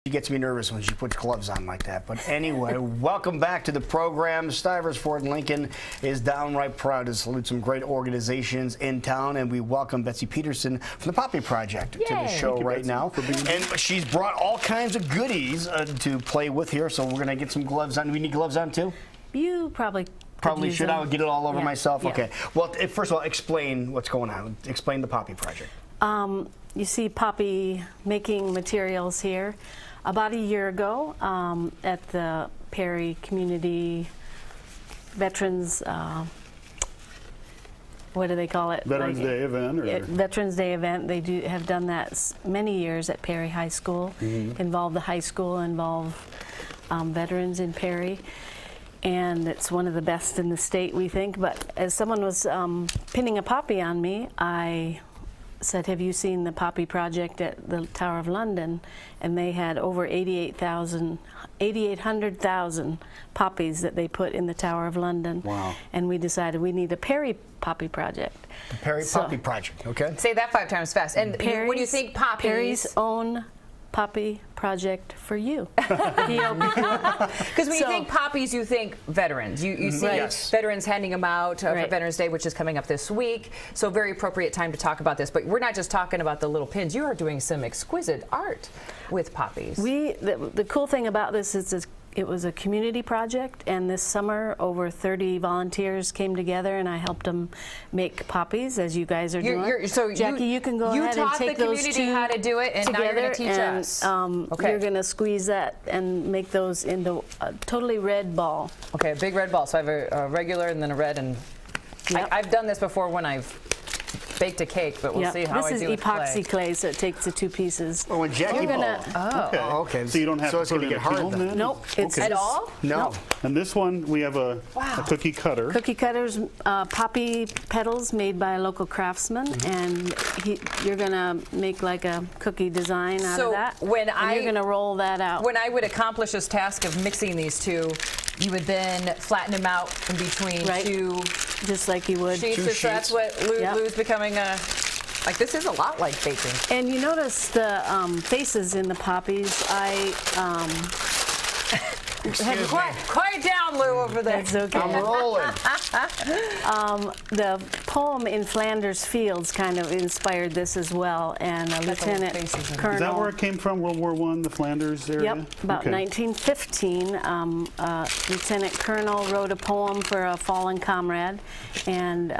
She gets me nervous when she puts gloves on like that. But anyway, welcome back to the program. Stivers Ford Lincoln is downright proud to salute some great organizations in town, and we welcome Betsy Peterson from the Poppy Project to the show right now. And she's brought all kinds of goodies to play with here, so we're going to get some gloves on. Do we need gloves on too? You probably should. I would get it all over myself. Yeah. Okay. Well, first of all, explain what's going on. Explain the Poppy Project. You see Poppy making materials here. About a year ago, at the Perry Community Veterans, what do they call it? Veterans Day event? Or? Veterans Day event. They have done that many years at Perry High School. Involve the high school, involve veterans in Perry. And it's one of the best in the state, we think. But as someone was pinning a poppy on me, I said, have you seen the Poppy Project at the Tower of London? And they had over 8,800,000 poppies that they put in the Tower of London. Wow. And we decided we need a Perry Poppy Project. The Perry Poppy Project, okay? Say that 5 times fast. And when you think poppies... Perry's own Poppy Project for you. Because when you think poppies, you think veterans. You see veterans handing them out for Veterans Day, which is coming up this week. So very appropriate time to talk about this. But we're not just talking about the little pins. You are doing some exquisite art with poppies. The cool thing about this is it was a community project, and this summer over 30 volunteers came together, and I helped them make poppies, as you guys are doing. So Jackie, you can go ahead and take those two You taught the community how to do it, and now you're going to teach us. You're going to squeeze that and make those into a totally red ball. Okay, a big red ball. So I have a regular and then a red, and I've done this before when I've baked a cake, but we'll see how I do it. This is epoxy clay, so it takes the 2 pieces. Oh, and Jackie okay. So you don't have to put it in a kiln then? Nope. It's at all? No. Nope. And this one, we have a cookie cutter. Cookie cutters, poppy petals made by a local craftsman, and you're going to make like a cookie design out of that. When you're going to roll that out. When I would accomplish this task of mixing these two, you would then flatten them out in between two just like you would. sheets. So that's what Lou's becoming a... Like, this is a lot like baking. And you notice the faces in the poppies. Quiet down, Lou, over there. That's okay. I'm rolling. The poem In Flanders Fields kind of inspired this as well, and Lieutenant Colonel... Is that where it came from, World War I, the Flanders area? Yep, about 1915. Lieutenant Colonel wrote a poem for a fallen comrade, and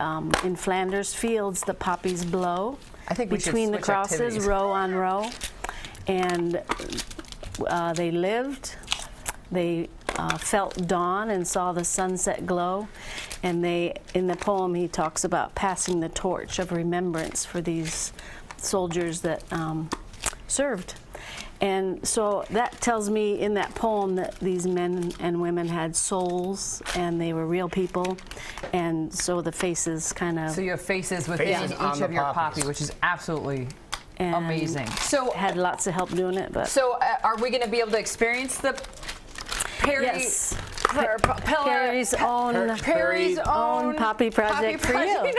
in Flanders Fields, the poppies blow. I think we between the crosses, activities. row on row, and they lived. They felt dawn and saw the sunset glow, and in the poem he talks about passing the torch of remembrance for these soldiers that served. And so that tells me in that poem that these men and women had souls, and they were real people, and so the faces kind of... So you have faces within each of your poppy, which is absolutely amazing. So had lots of help doing it. But so are we going to be able to experience the Perry's own Poppy Project for you.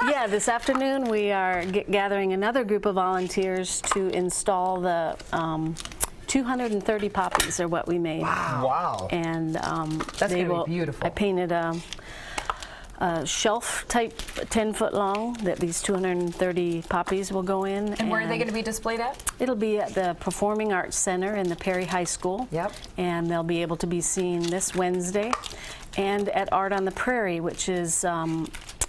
Yeah, this afternoon we are gathering another group of volunteers to install the 230 poppies are what we made. Wow. And that's going to be beautiful. I painted a shelf type 10-foot long that these 230 poppies will go in. And where are they going to be displayed at? It'll be at the Performing Arts Center in the Perry High School. Yep. And they'll be able to be seen this Wednesday, and at Art on the Prairie, which is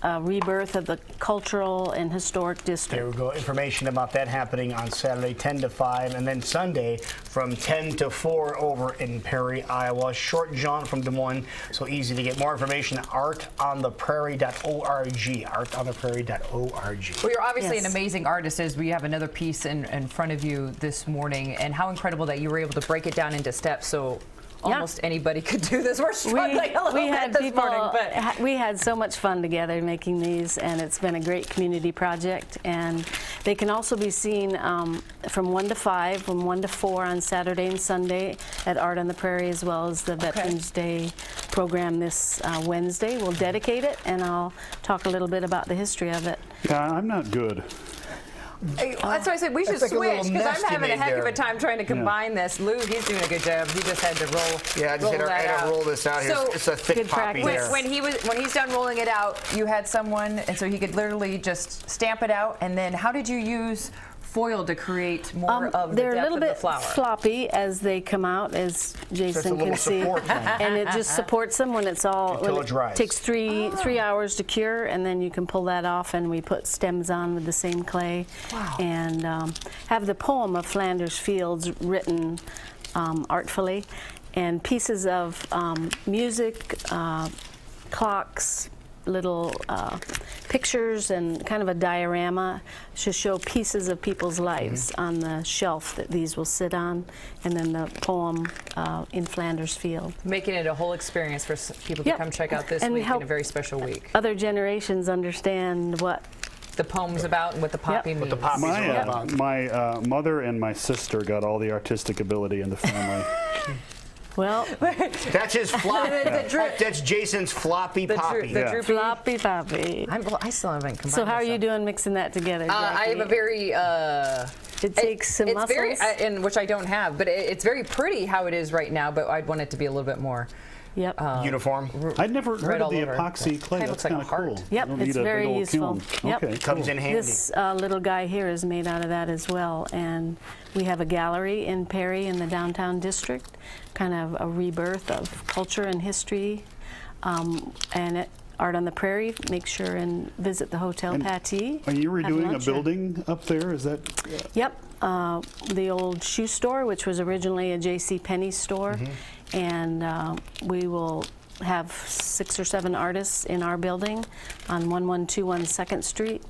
a rebirth of the cultural and historic district. There we go. Information about that happening on Saturday 10 to 5, and then Sunday from 10 to 4 over in Perry, Iowa. Short jaunt from Des Moines, so easy to get. More information at artontheprairie.org. artontheprairie.org. Well, you're obviously an amazing artist, as we have another piece in front of you this morning, and how incredible that you were able to break it down into steps so almost anybody could do this. We're struggling a little bit this morning, but we had so much fun together making these, and it's been a great community project. And they can also be seen from 1 to 5, from 1 to 4 on Saturday and Sunday at Art on the Prairie, as well as the Veterans Day program this Wednesday. We'll dedicate it, and I'll talk a little bit about the history of it. Yeah, I'm not good. That's why I said we should like a little switch, because nest I'm you having a made heck of there. a time trying to combine this. Lou, he's doing a good job. He just had to roll. Yeah, I just roll had that to out. roll this out here. So, It's a thick good poppy practice. there. when he's done rolling it out, you had someone, and so he could literally just stamp it out. And then, how did you use foil to create more of the They're a depth little of the bit flower? floppy as they come out, as Jason little can see, support thing. and it just supports them when it's all. Until when it dries. Takes three hours to cure, and then you can pull that off, and we put stems on with the same clay, and have the poem of Flanders Fields written artfully, and pieces of music, clocks, little pictures, and kind of a diorama to show pieces of people's lives on the shelf that these will sit on, and then the poem in Flanders Field. Making it a whole experience for people to Yep. come check out this And week in help a very special week. Other generations understand what. The poem's about and what the poppy means. What the poppies are all about. My mother and my sister got all the artistic ability in the family. Well, That's his flop. That's Jason's floppy poppy. The Yeah. droopy. floppy poppy. Well, I still haven't combined So how are this you up. doing mixing that together, I have a Jackie? very It takes some it's muscles. very and which I don't have, but it's very pretty how it is right now. But I'd want it to be a little bit more. Yep. Uniform. I'd never heard of all the over. epoxy clay. Kinda That's looks like a kind of heart. cool. Yep, You don't it's need a very big old useful. kiln. Yep. Okay, Comes cool. in handy. This little guy here is made out of that as well, and we have a gallery in Perry in the downtown district, kind of a rebirth of culture and history, and Art on the Prairie. Make sure and visit the Hotel Pattee. Are you have redoing a lunch there. building up there? Is that? Yep, the old shoe store, which was originally a J.C. Penney store, and we will have 6 or 7 artists in our building on 1121 2nd Street,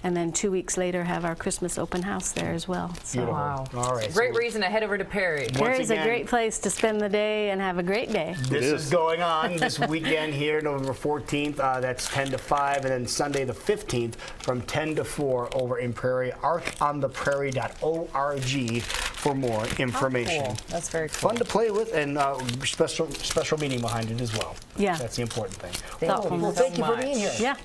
and then 2 weeks later have our Christmas open house there as well. So Beautiful. Wow. All right. Great reason to head over to Perry. Perry's a again- great place to spend the day and have a great day. This It is is. going on this weekend here, November 14th. That's 10 to 5, and then Sunday the 15th from 10 to 4 over in Prairie. artontheprairie.org for more information. Cool. That's very cool. Fun to play with, and special meaning behind it as well. Yeah. That's the important thing. Thank you Well, Well, so thank you for being much. here. Yeah.